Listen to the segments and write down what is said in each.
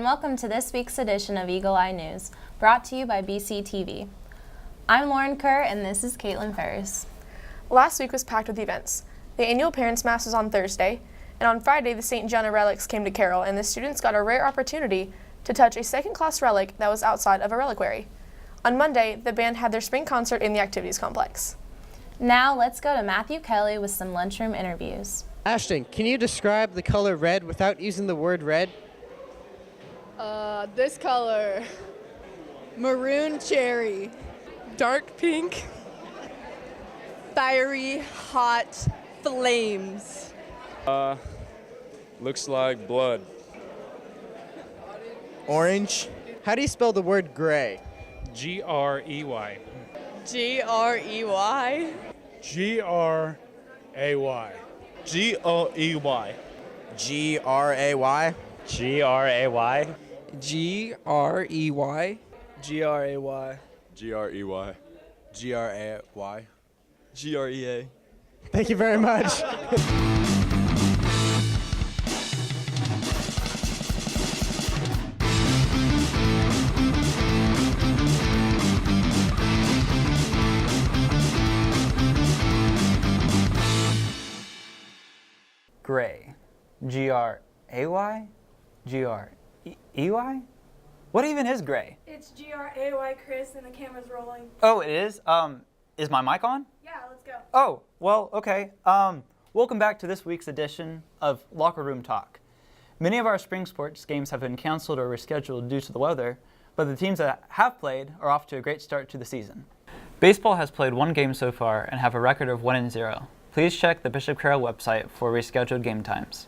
welcome to this week's edition of Eagle Eye News, brought to you by BCTV. I'm Lauren Kerr, and this is Caitlin Ferris. Last week was packed with events. The annual Parents' Mass was on Thursday, and on Friday the St. Gianna relics came to Carroll, and the students got a rare opportunity to touch a second-class relic that was outside of a reliquary. On Monday, the band had their spring concert in the activities complex. Now let's go to Matthew Kelly with some lunchroom interviews. Ashton, can you describe the color red without using the word red? This color, maroon cherry, Dark pink. fiery hot flames. Looks like blood. Orange. How do you spell the word gray? G-R-E-Y. G-R-E-Y. G-R-A-Y. G-O-E-Y. G-R-A-Y. G-R-A-Y. G-R-E-Y. G-R-A-Y. G-R-E-Y. G-R-A-Y. G-R-E-A. Thank you very much. Gray. G-R-A-Y? G-R-E-Y? What even is gray? It's G-R-A-Y, Chris, and the camera's rolling. Oh, it is? Is my mic on? Yeah, let's go. Oh, well, okay. Welcome back to this week's edition of Locker Room Talk. Many of our spring sports games have been canceled or rescheduled due to the weather, but the teams that have played are off to a great start to the season. Baseball has played one game so far and have a record of 1-0. Please check the Bishop Carroll website for rescheduled game times.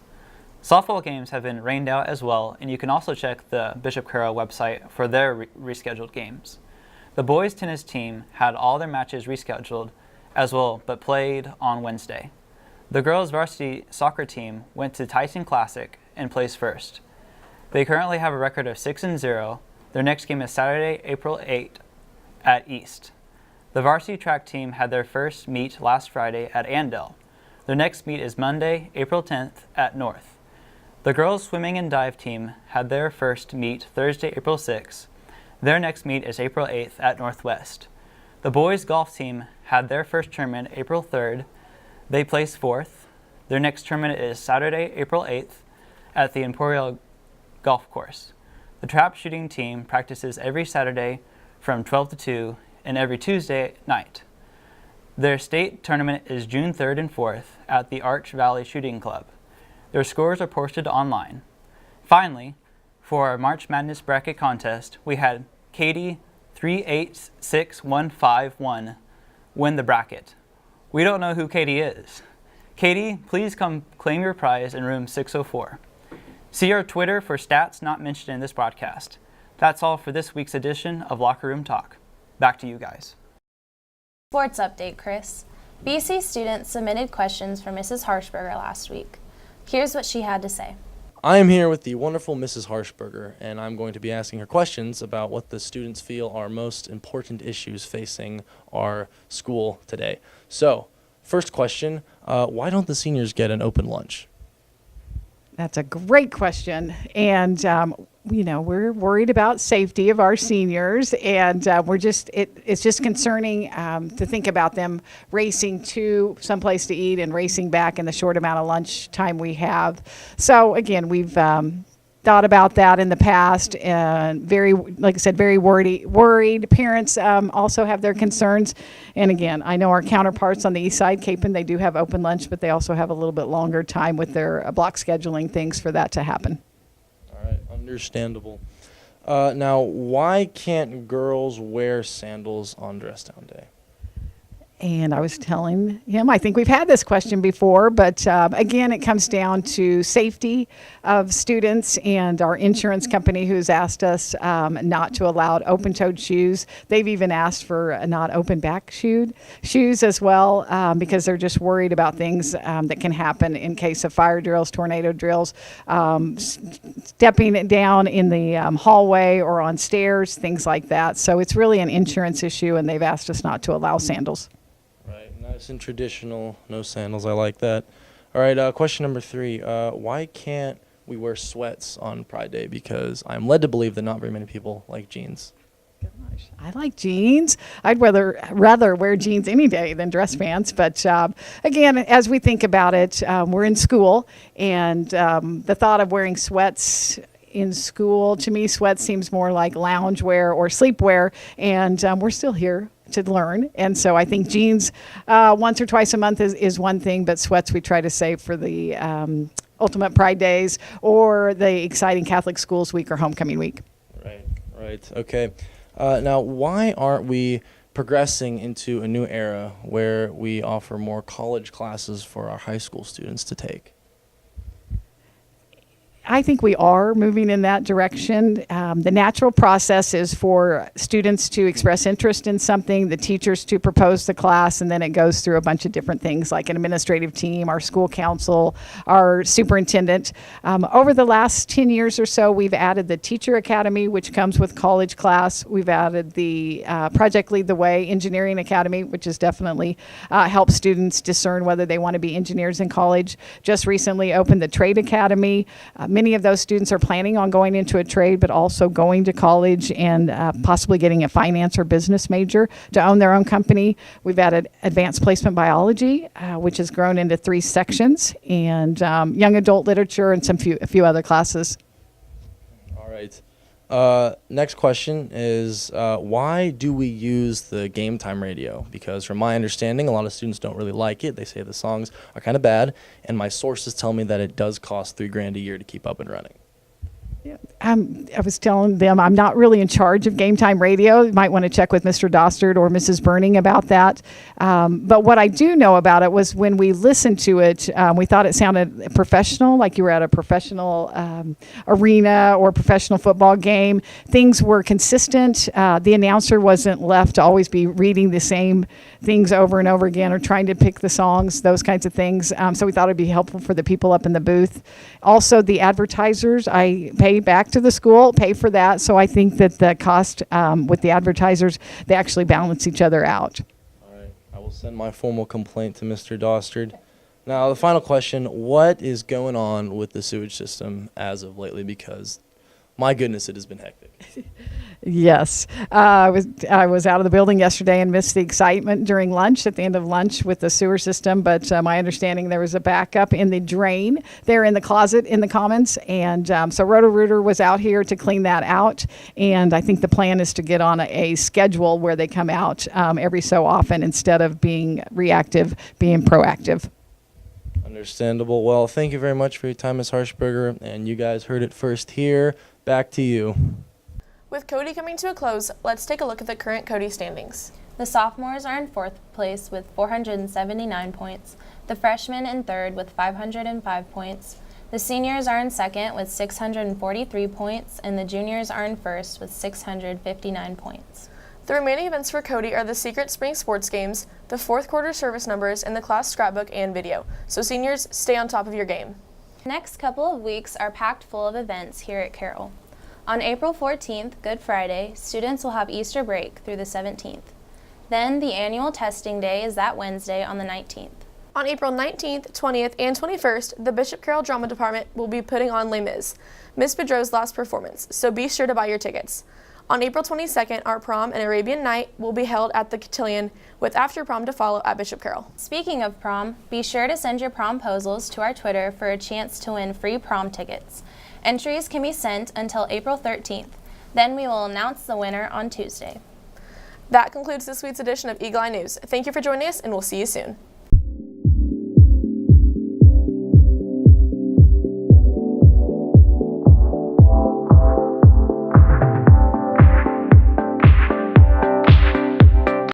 Softball games have been rained out as well, and you can also check the Bishop Carroll website for their rescheduled games. The boys' tennis team had all their matches rescheduled as well, but played on Wednesday. The girls' varsity soccer team went to Tyson Classic and placed first. They currently have a record of 6-0. Their next game is Saturday, April 8th at East. The varsity track team had their first meet last Friday at Andell. Their next meet is Monday, April 10th at North. The girls' swimming and dive team had their first meet Thursday, April 6th. Their next meet is April 8th at Northwest. The boys' golf team had their first tournament April 3rd. They placed fourth. Their next tournament is Saturday, April 8th at the Imperial Golf Course. The trap shooting team practices every Saturday from 12 to 2 and every Tuesday night. Their state tournament is June 3rd and 4th at the Arch Valley Shooting Club. Their scores are posted online. Finally, for our March Madness bracket contest, we had Katie 386151 win the bracket. We don't know who Katie is. Katie, please come claim your prize in room 604. See our Twitter for stats not mentioned in this broadcast. That's all for this week's edition of Locker Room Talk. Back to you guys. Sports update, Chris. BC students submitted questions for Mrs. Harshberger last week. Here's what she had to say. I am here with the wonderful Mrs. Harshberger, and I'm going to be asking her questions about what the students feel are most important issues facing our school today. So, first question, why don't the seniors get an open lunch? That's a great question. And, we're worried about safety of our seniors, and it's just concerning to think about them racing to someplace to eat and racing back in the short amount of lunch time we have. So again, we've thought about that in the past, and like I said, very worried. Parents also have their concerns. And again, I know our counterparts on the east side, Capon, they do have open lunch, but they also have a little bit longer time with their block scheduling things for that to happen. All right, understandable. Now, why can't girls wear sandals on dress down day? And I was telling him, I think we've had this question before, but again, it comes down to safety of students and our insurance company who's asked us not to allow open-toed shoes. They've even asked for not open-back shoes as well because they're just worried about things that can happen in case of fire drills, tornado drills, stepping down in the hallway or on stairs, things like that. So it's really an insurance issue, and they've asked us not to allow sandals. Nice and traditional, no sandals. I like that. All right, question number 3. Why can't we wear sweats on Pride Day because I'm led to believe that not very many people like jeans. I like jeans. I'd rather wear jeans any day than dress pants. But again, as we think about it, we're in school, and the thought of wearing sweats in school, to me, sweats seems more like loungewear or sleepwear, and we're still here to learn. And so I think jeans once or twice a month is one thing, but sweats we try to save for the Ultimate Pride Days or the exciting Catholic Schools Week or Homecoming Week. Right. Okay. Now, why aren't we progressing into a new era where we offer more college classes for our high school students to take? I think we are moving in that direction. The natural process is for students to express interest in something, the teachers to propose the class, and then it goes through a bunch of different things like an administrative team, our school council, our superintendent. Over the last 10 years or so, we've added the Teacher Academy, which comes with college class. We've added the Project Lead the Way Engineering Academy, which has definitely helped students discern whether they want to be engineers in college. Just recently opened the Trade Academy. Many of those students are planning on going into a trade, but also going to college and possibly getting a finance or business major to own their own company. We've added advanced placement biology, which has grown into 3 sections, and young adult literature and a few other classes. All right. Next question is, why do we use the game time radio? Because from my understanding, a lot of students don't really like it. They say the songs are kind of bad, and my sources tell me that it does cost $3,000 a year to keep up and running. I was telling them I'm not really in charge of game time radio. You might want to check with Mr. Dostard or Mrs. Burning about that. But what I do know about it was when we listened to it, we thought it sounded professional, like you were at a professional arena or professional football game. Things were consistent. The announcer wasn't left to always be reading the same things over and over again or trying to pick the songs, those kinds of things. So we thought it'd be helpful for the people up in the booth. Also, the advertisers, I pay back to the school, pay for that. So I think that the cost with the advertisers, they actually balance each other out. All right. I will send my formal complaint to Mr. Dostard. Now, the final question, what is going on with the sewage system as of lately? Because, my goodness, it has been hectic. Yes. I was out of the building yesterday and missed the excitement during lunch, at the end of lunch with the sewer system. But my understanding, there was a backup in the drain there in the closet in the Commons. And so Roto-Rooter was out here to clean that out. And I think the plan is to get on a schedule where they come out every so often instead of being reactive, being proactive. Understandable. Well, thank you very much for your time, Ms. Harshberger. And you guys heard it first here. Back to you. With Cody coming to a close, let's take a look at the current Cody standings. The sophomores are in 4th place with 479 points, the freshmen in 3rd with 505 points, the seniors are in 2nd with 643 points, and the juniors are in 1st with 659 points. The remaining events for Cody are the Secret Spring Sports Games, the 4th quarter service numbers, and the class scrapbook and video. So seniors, stay on top of your game. The next couple of weeks are packed full of events here at Carroll. On April 14th, Good Friday, students will have Easter break through the 17th. Then the annual testing day is that Wednesday on the 19th. On April 19th, 20th, and 21st, the Bishop Carroll Drama Department will be putting on Les Mis, Miss Bedreau's last performance, so be sure to buy your tickets. On April 22nd, our prom and Arabian Night will be held at the Cotillion, with after prom to follow at Bishop Carroll. Speaking of prom, be sure to send your promposals to our Twitter for a chance to win free prom tickets. Entries can be sent until April 13th. Then we will announce the winner on Tuesday. That concludes this week's edition of Eagle Eye News. Thank you for joining us, and we'll see you soon.